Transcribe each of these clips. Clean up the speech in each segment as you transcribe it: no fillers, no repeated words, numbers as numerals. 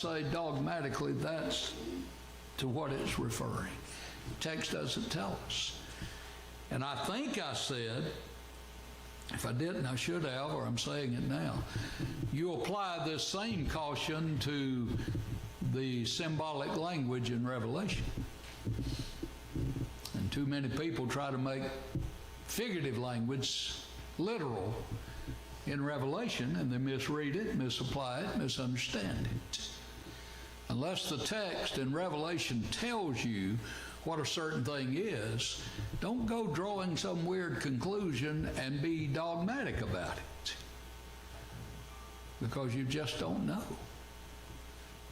say dogmatically that's to what it's referring. The text doesn't tell us. And I think I said, if I didn't, I should have, or I'm saying it now, you apply this same caution to the symbolic language in Revelation. And too many people try to make figurative language literal in Revelation, and they misread it, misapply it, misunderstand it. Unless the text in Revelation tells you what a certain thing is, don't go drawing some weird conclusion and be dogmatic about it, because you just don't know.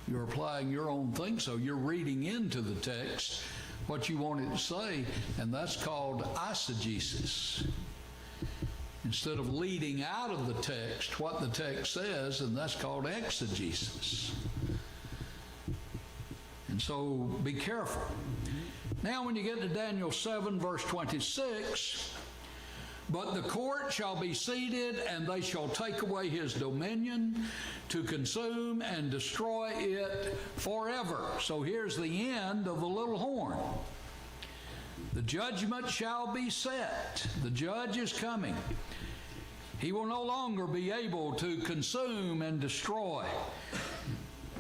You're applying your own thing, so you're reading into the text what you want it to say, and that's called eisegesis. Instead of leading out of the text what the text says, and that's called exegesis. And so be careful. Now when you get to Daniel 7 verse 26, but the court shall be seated, and they shall take away his dominion to consume and destroy it forever. So here's the end of the little horn. The judgment shall be set. The judge is coming. He will no longer be able to consume and destroy.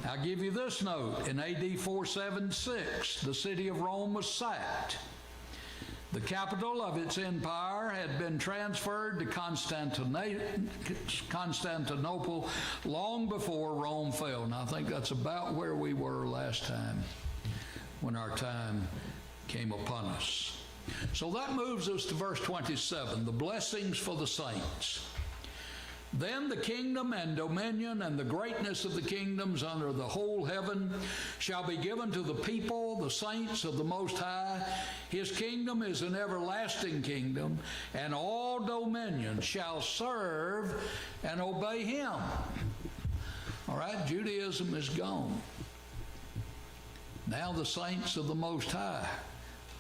I'll give you this note. In AD 476, the city of Rome was sacked. The capital of its empire had been transferred to Constantinople long before Rome fell. And I think that's about where we were last time when our time came upon us. So that moves us to verse 27, the blessings for the saints. Then the kingdom and dominion and the greatness of the kingdoms under the whole heaven shall be given to the people, the saints of the Most High. His kingdom is an everlasting kingdom, and all dominion shall serve and obey him. All right, Judaism is gone. Now the saints of the Most High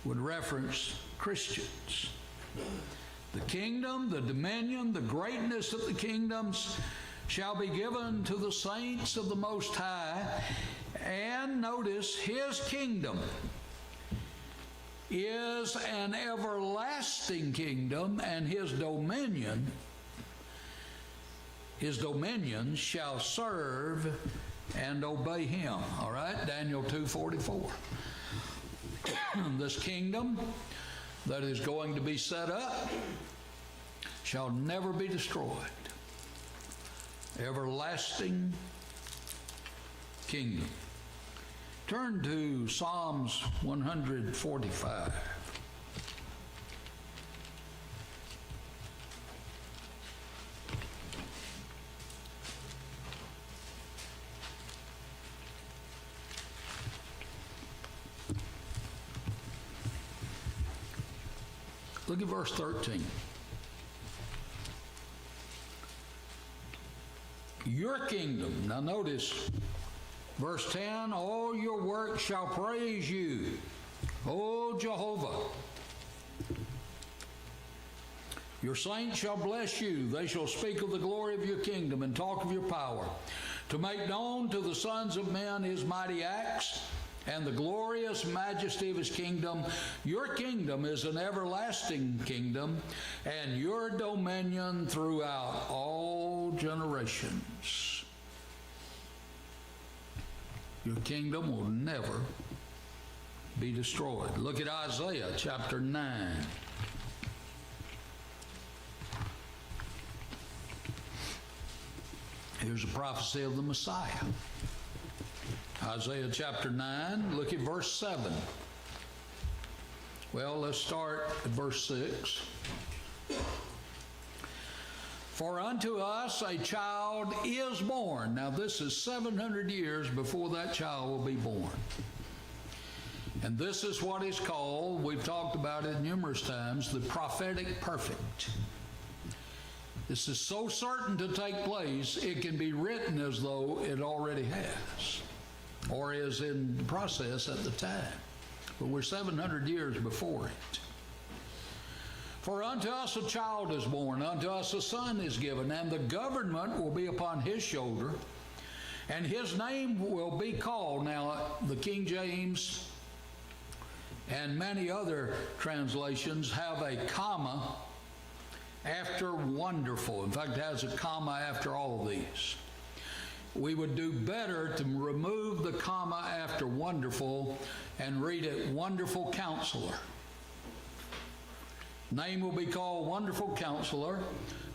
would reference Christians. The kingdom, the dominion, the greatness of the kingdoms shall be given to the saints of the Most High. And notice, his kingdom is an everlasting kingdom, and his dominion shall serve and obey him. All right, Daniel 2:44. This kingdom that is going to be set up shall never be destroyed. Everlasting kingdom. Turn to Psalms 145. Look at verse 13. Your kingdom. Now notice, verse 10, all your works shall praise you, O Jehovah. Your saints shall bless you. They shall speak of the glory of your kingdom and talk of your power, to make known to the sons of men his mighty acts and the glorious majesty of his kingdom. Your kingdom is an everlasting kingdom, and your dominion throughout all generations. Your kingdom will never be destroyed. Look at Isaiah chapter 9. Here's a prophecy of the Messiah. Isaiah chapter 9, look at verse 7. Well, let's start at verse 6. For unto us a child is born. Now this is 700 years before that child will be born. And this is what is called, we've talked about it numerous times, the prophetic perfect. This is so certain to take place, it can be written as though it already has, or is in process at the time. But we're 700 years before it. For unto us a child is born, unto us a son is given, and the government will be upon his shoulder, And his name will be called, now the King James and many other translations have a comma after wonderful. In fact, it has a comma after all these. We would do better to remove the comma after wonderful and read it Wonderful Counselor. Name will be called Wonderful Counselor,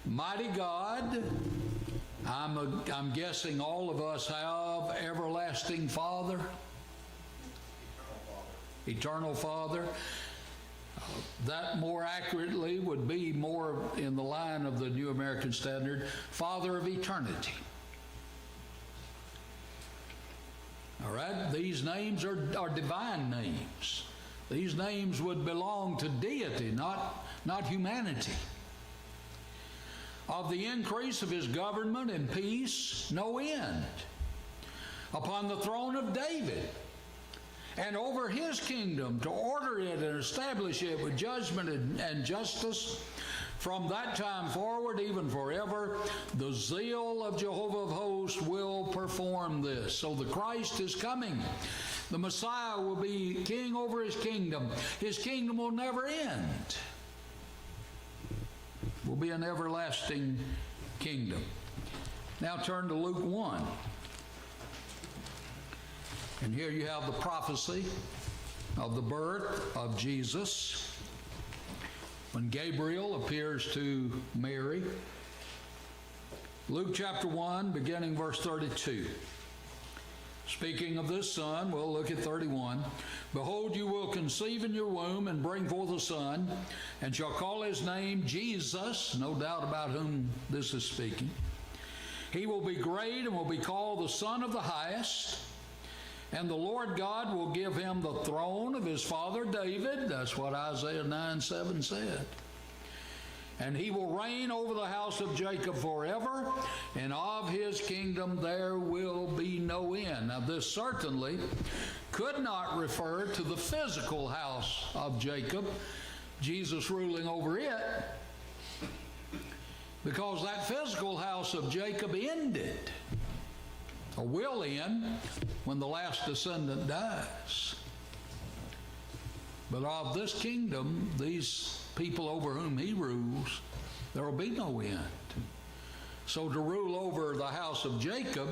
Mighty God. I'm guessing all of us have Everlasting Father, Eternal Father. That more accurately would be more in the line of the New American Standard, Father of Eternity. All right, these names are divine names. These names would belong to deity, not humanity. Of the increase of his government and peace, no end. Upon the throne of David, and over his kingdom, to order it and establish it with judgment and justice from that time forward, even forever. The zeal of Jehovah of hosts will perform this. So the Christ is coming. The Messiah will be king over his kingdom. His kingdom will never end. Will be an everlasting kingdom. Now turn to Luke 1. And here you have the prophecy of the birth of Jesus when Gabriel appears to Mary. Luke chapter 1, beginning verse 32. Speaking of this son, we'll look at 31. Behold, you will conceive in your womb and bring forth a son, and shall call his name Jesus. No doubt about whom this is speaking. He will be great and will be called the Son of the Highest. And the Lord God will give him the throne of his father David. That's what Isaiah 9:7 said. And he will reign over the house of Jacob forever, and of his kingdom there will be no end. Now this certainly could not refer to the physical house of Jacob, Jesus ruling over it, because that physical house of Jacob ended, or will end, when the last descendant dies. But of this kingdom, these people over whom he rules, there will be no end. So to rule over the house of Jacob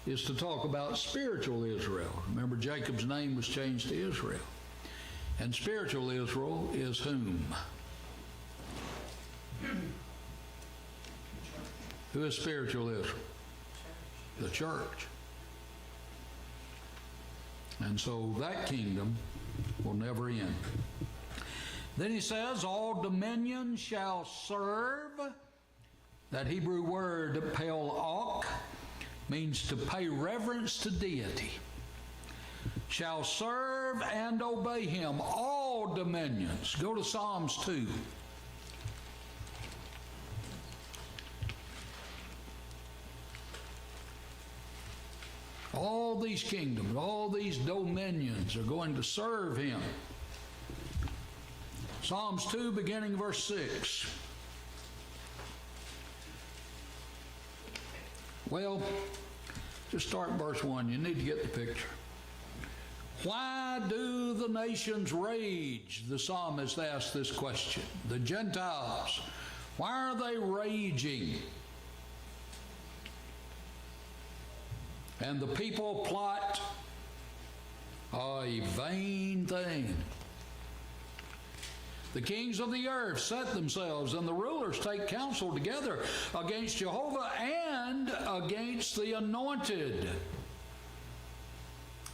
is to talk about spiritual Israel. Remember, Jacob's name was changed to Israel. And spiritual Israel is whom? Who is spiritual Israel? The church. And so that kingdom will never end. Then he says, all dominion shall serve. That Hebrew word pelok means to pay reverence to deity. Shall serve and obey him. All dominions. Go to Psalms 2. All these kingdoms, all these dominions are going to serve him. Psalms 2, beginning verse 6. Well, just start in verse 1. You need to get the picture. Why do the nations rage? The psalmist asked this question. The Gentiles, why are they raging? And the people plot a vain thing. The kings of the earth set themselves, and the rulers take counsel together against Jehovah and against the anointed.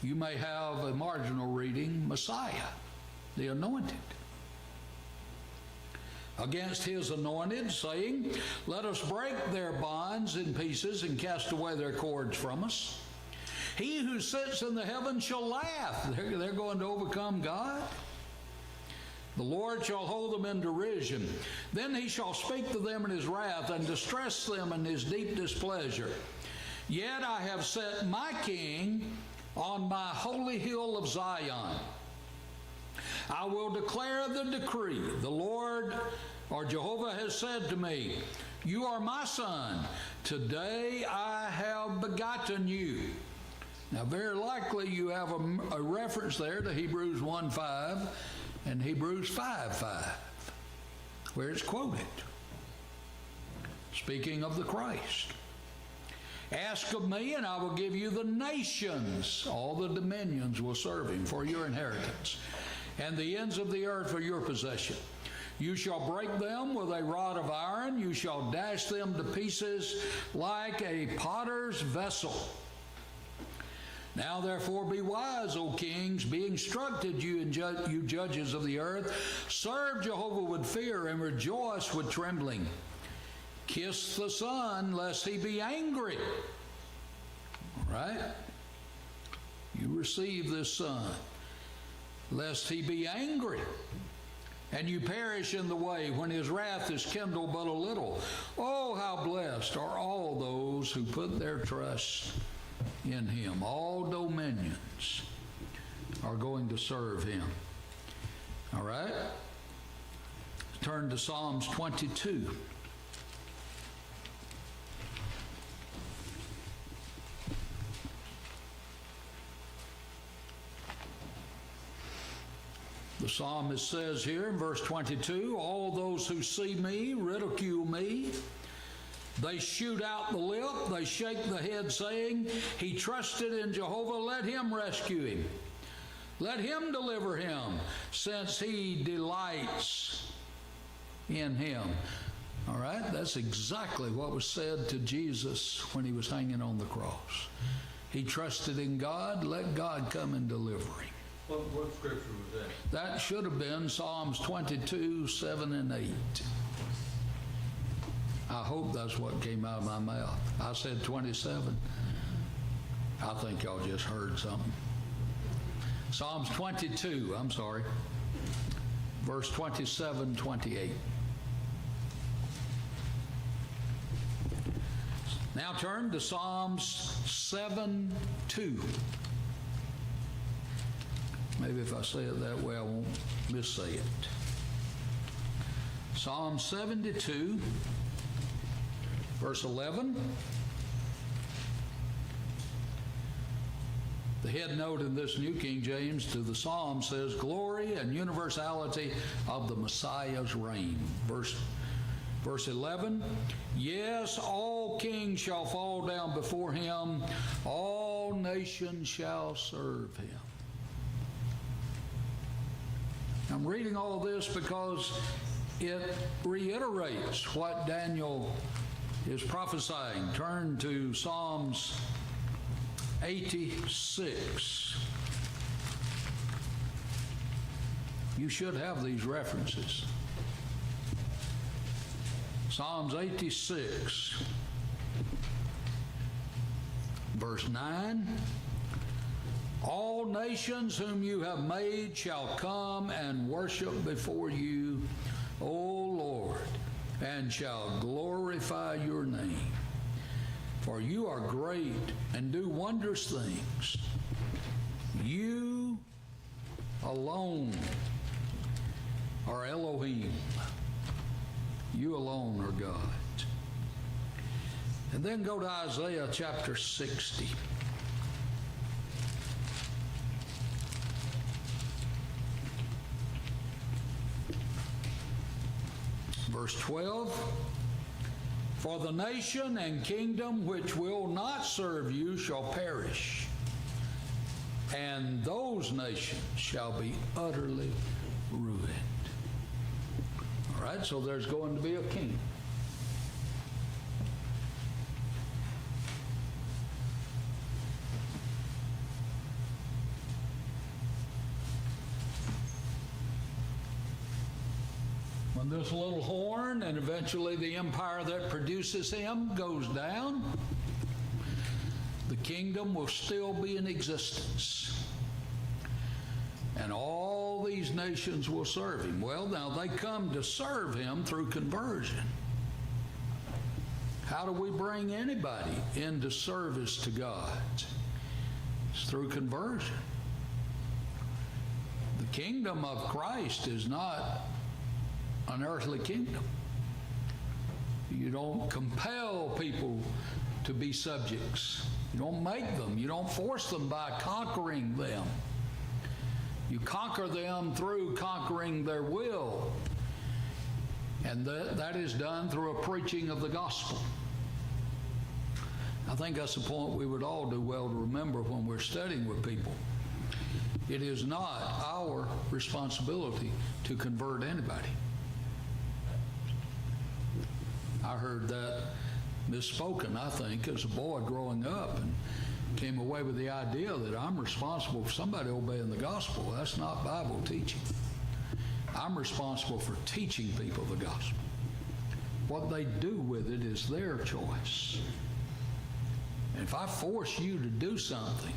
You may have a marginal reading, Messiah, the anointed. Against his anointed, saying, let us break their bonds in pieces and cast away their cords from us. He who sits in the heavens shall laugh. They're going to overcome God. The Lord shall hold them in derision. Then he shall speak to them in his wrath and distress them in his deep displeasure. Yet I have set my king on my holy hill of Zion. I will declare the decree. The Lord, or Jehovah, has said to me, You are my son. Today I have begotten you. Now, very likely you have a reference there to Hebrews 1:5 and Hebrews 5:5, where it's quoted, speaking of the Christ. Ask of me, and I will give you the nations. All the dominions will serve him for your inheritance, and the ends of the earth for your possession. You shall break them with a rod of iron. You shall dash them to pieces like a potter's vessel. Now therefore be wise, O kings, be instructed, you judges of the earth. Serve Jehovah with fear and rejoice with trembling. Kiss the Son, lest he be angry. All right? You receive this Son, lest he be angry, and you perish in the way when his wrath is kindled but a little. Oh, how blessed are all those who put their trust in him. All dominions are going to serve him. All right? Turn to Psalms 22. The psalmist says here in verse 22, all those who see me ridicule me. They shoot out the lip, they shake the head, saying, he trusted in Jehovah, let him rescue him. Let him deliver him, since he delights in him. All right, that's exactly what was said to Jesus when he was hanging on the cross. He trusted in God, let God come and deliver him. What scripture was that? That should have been Psalms 22, 7 and 8. I hope that's what came out of my mouth. I said 27. I think y'all just heard something. Psalms 22, I'm sorry. Verse 27, 28. Now turn to Psalms 7:2. Maybe if I say it that way, I won't missay it. Psalm 72, verse 11. The head note in this New King James to the Psalm says, glory and universality of the Messiah's reign. Verse 11, yes, all kings shall fall down before him, all nations shall serve him. I'm reading all this because it reiterates what Daniel is prophesying. Turn to Psalms 86. You should have these references. Psalms 86, verse 9. All nations whom you have made shall come and worship before you, O Lord, and shall glorify your name. For you are great and do wondrous things. You alone are Elohim. You alone are God. And then go to Isaiah chapter 60. Verse 12, for the nation and kingdom which will not serve you shall perish, and those nations shall be utterly ruined. All right, so there's going to be a king. When this little horn and eventually the empire that produces him goes down, the kingdom will still be in existence. And all these nations will serve him. Well, now they come to serve him through conversion. How do we bring anybody into service to God? It's through conversion. The kingdom of Christ is not an earthly kingdom. You don't compel people to be subjects. You don't make them. You don't force them by conquering them. You conquer them through conquering their will. And that is done through a preaching of the gospel. I think that's a point we would all do well to remember when we're studying with people. It is not our responsibility to convert anybody. I heard that misspoken, I think, as a boy growing up, and came away with the idea that I'm responsible for somebody obeying the gospel. That's not Bible teaching. I'm responsible for teaching people the gospel. What they do with it is their choice. And if I force you to do something,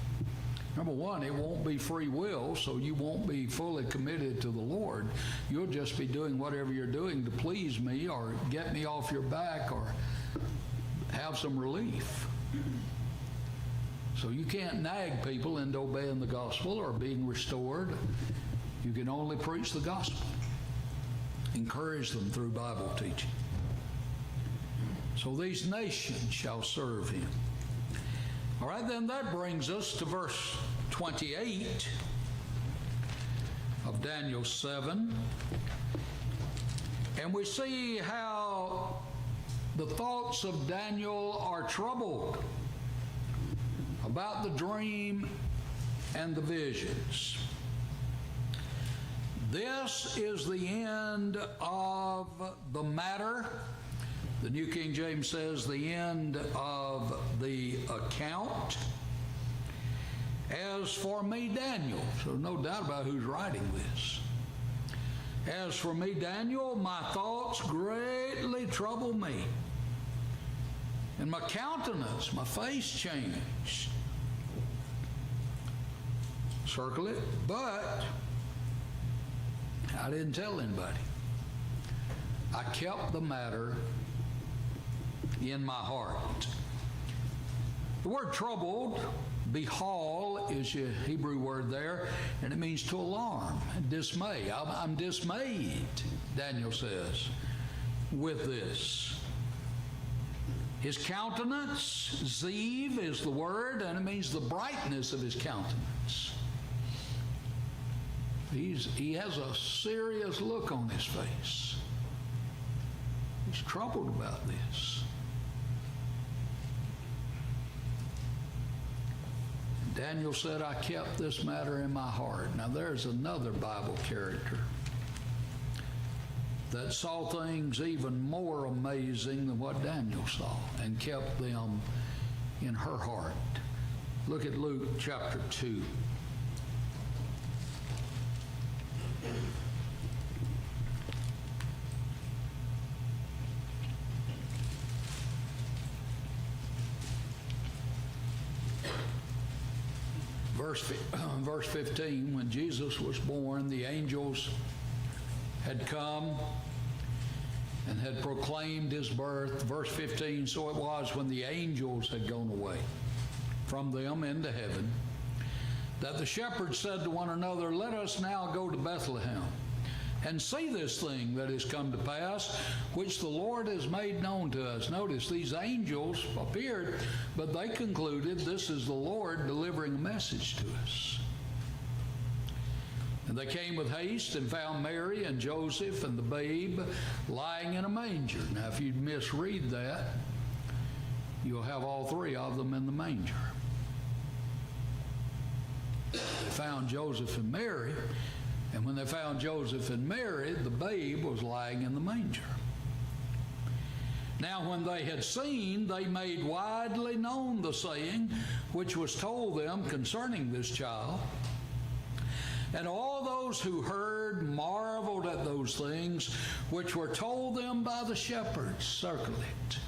number one, it won't be free will, so you won't be fully committed to the Lord. You'll just be doing whatever you're doing to please me or get me off your back or have some relief. So you can't nag people into obeying the gospel or being restored. You can only preach the gospel. Encourage them through Bible teaching. So these nations shall serve him. All right, then that brings us to verse 28 of Daniel 7. And we see how the thoughts of Daniel are troubled about the dream and the visions. This is the end of the matter. The New King James says the end of the account. As for me, Daniel, so no doubt about who's writing this. As for me, Daniel, my thoughts greatly trouble me, and my countenance, my face changed. Circle it, but I didn't tell anybody. I kept the matter in my heart. The word troubled, behal, is a Hebrew word there, and it means to alarm, dismay. I'm dismayed, Daniel says, with this. His countenance, ziv is the word, and it means the brightness of his countenance. He has a serious look on his face. He's troubled about this. Daniel said, I kept this matter in my heart. Now there's another Bible character that saw things even more amazing than what Daniel saw and kept them in her heart. Look at Luke chapter 2. Verse 15, when Jesus was born, the angels had come and had proclaimed his birth. Verse 15, so it was when the angels had gone away from them into heaven, that the shepherds said to one another, let us now go to Bethlehem and see this thing that has come to pass, which the Lord has made known to us. Notice these angels appeared, but they concluded this is the Lord delivering a message to us. And they came with haste and found Mary and Joseph and the babe lying in a manger. Now, if you misread that, you'll have all three of them in the manger. They found Joseph and Mary, and when they found Joseph and Mary, the babe was lying in the manger. Now, when they had seen, they made widely known the saying which was told them concerning this child. And all those who heard marveled at those things which were told them by the shepherds. Circle it.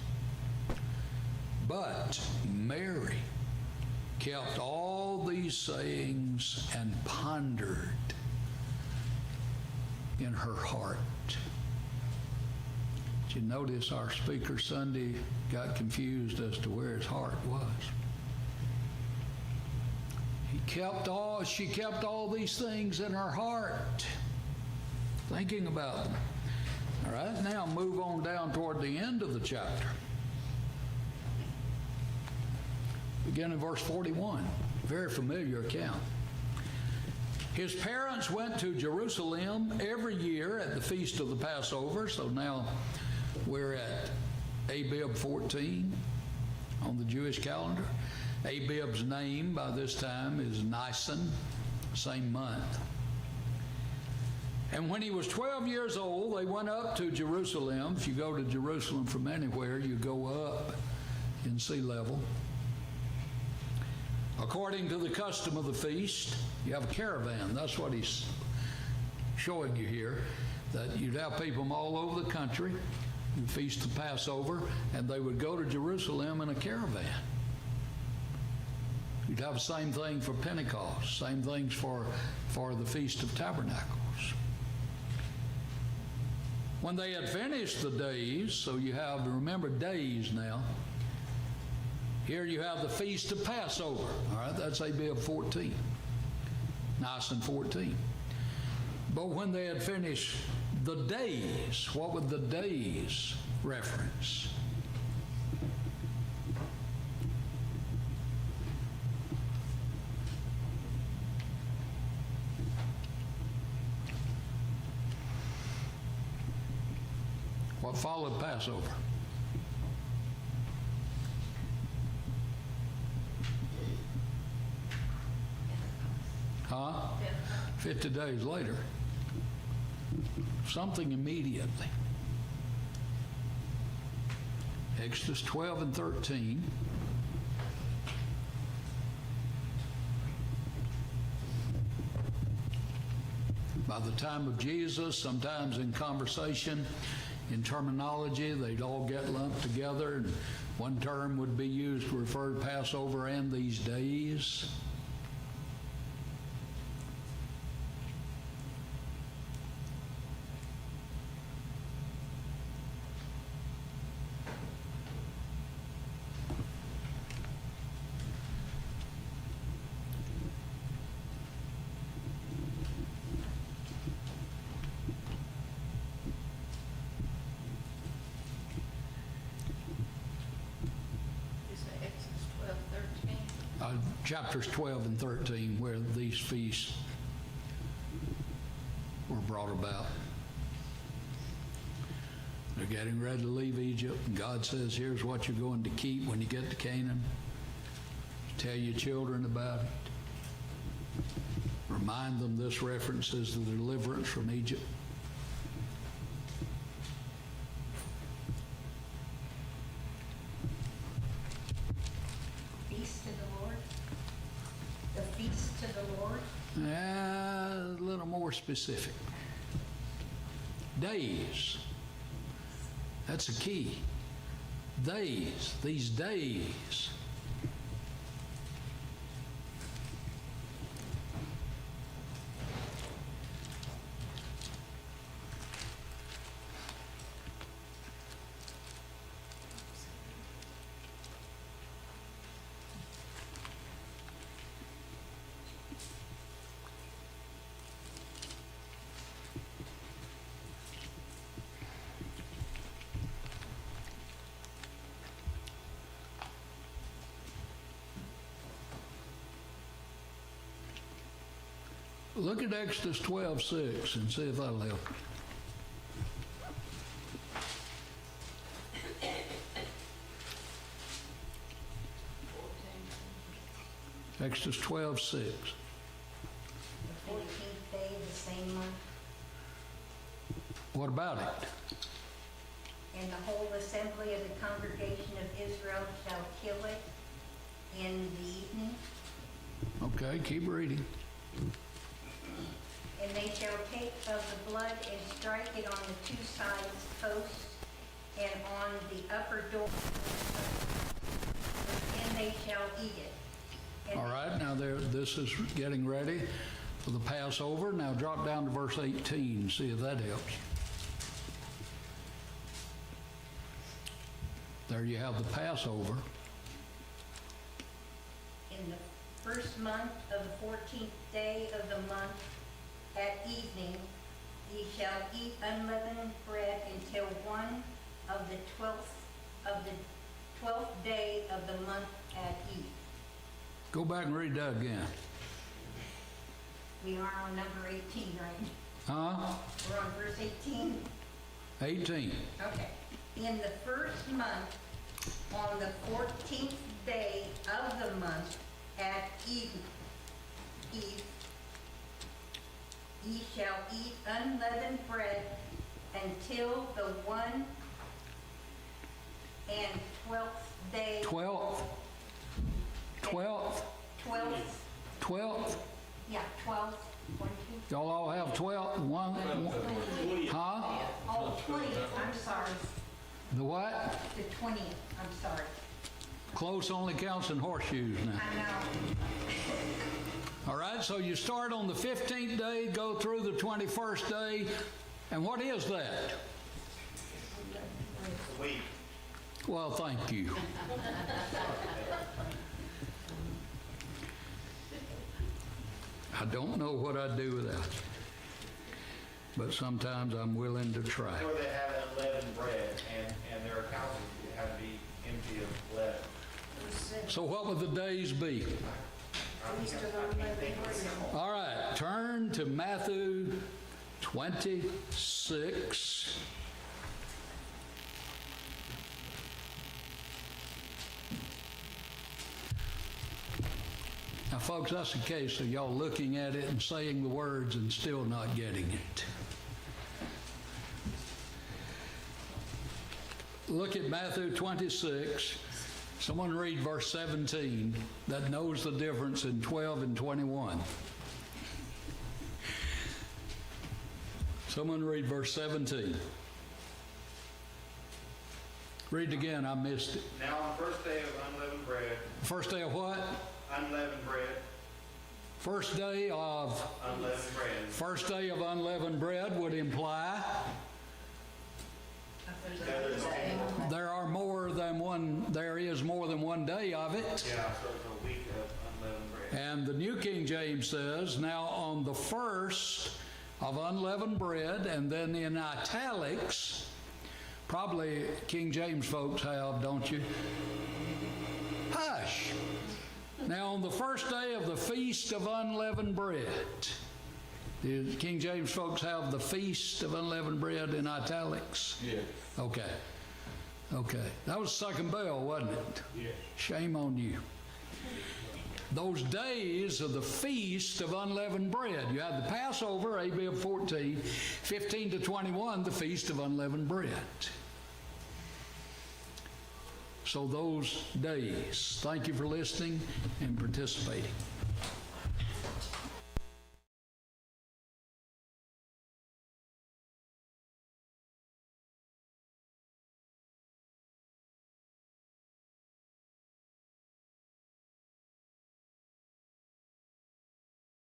But Mary kept all these sayings and pondered in her heart. Did you notice our speaker Sunday got confused as to where his heart was? She kept all these things in her heart, thinking about them. All right, now move on down toward the end of the chapter. Begin in verse 41, very familiar account. His parents went to Jerusalem every year at the feast of the Passover. So now we're at Abib 14 on the Jewish calendar. Abib's name by this time is Nisan, same month. And when he was 12 years old, they went up to Jerusalem. If you go to Jerusalem from anywhere, you go up in sea level. According to the custom of the feast, you have a caravan. That's what he's showing you here, that you'd have people from all over the country, the feast of Passover, and they would go to Jerusalem in a caravan. You'd have the same thing for Pentecost, same things for the Feast of Tabernacles. When they had finished the days, so you have, remember, days now. Here you have the Feast of Passover. All right, that's Abib 14. Nisan 14. But when they had finished the days, what would the days reference? What followed Passover? Huh? 50 days later. Something immediately. Exodus 12 and 13. By the time of Jesus, sometimes in conversation, in terminology, they'd all get lumped together, and one term would be used to refer to Passover and these days. Chapters 12 and 13, where these feasts were brought about. They're getting ready to leave Egypt, and God says, here's what you're going to keep when you get to Canaan. Tell your children about it. Remind them this references the deliverance from Egypt. A little more specific. Days. That's a key. Days. These days. Look at Exodus 12:6 and see if that'll help. Exodus 12:6. The 14th day of the same month. What about it? And the whole assembly of the congregation of Israel shall kill it in the evening. Okay, keep reading. And they shall take of the blood and strike it on the two sides posts and on the upper door, and they shall eat it. And All right, now this is getting ready for the Passover. Now drop down to verse 18 and see if that helps. There you have the Passover. In the first month of the 14th day of the month, at evening, Ye shall eat unleavened bread until one of the 12th day of the month at eve. Go back and read that again. We are on number 18, right? Huh? We're on verse 18. 18. Okay. In the first month, on the 14th day of the month at eve, ye shall eat unleavened bread until the 112th day. 12th. 12th. 12th. Yeah, 12th. 1, 2. Y'all all have 12. One. Huh? Oh, 20th, I'm sorry. The what? The 20th, I'm sorry. Close only counts in horseshoes now. I know. All right, so you start on the 15th day, go through the 21st day, and what is that? Week. Well, thank you. I don't know what I'd do without you, but sometimes I'm willing to try. Or they have unleavened bread, and their accounts have to be empty of leaven. So what would the days be? All right, turn to Matthew 26. Now, folks, that's the case of y'all looking at it and saying the words and still not getting it. Look at Matthew 26. Someone read verse 17 that knows the difference in 12 and 21. Someone read verse 17. Read again, I missed it. Now on the first day of unleavened bread, First day of what? unleavened bread, First day of unleavened bread. First day of unleavened bread would imply there is more than one day of it. Yeah, so it's a week of unleavened bread. And the New King James says, now on the first of unleavened bread, and then in italics, probably King James folks have, don't you? Hush. Now on the first day of the feast of unleavened bread. Do King James folks have the feast of unleavened bread in italics? Yes. Okay. Okay. That was second bell, wasn't it? Yes. Shame on you. Those days of the feast of unleavened bread. You had the Passover, Abib 14, 15 to 21, the feast of unleavened bread. So those days. Thank you for listening and participating.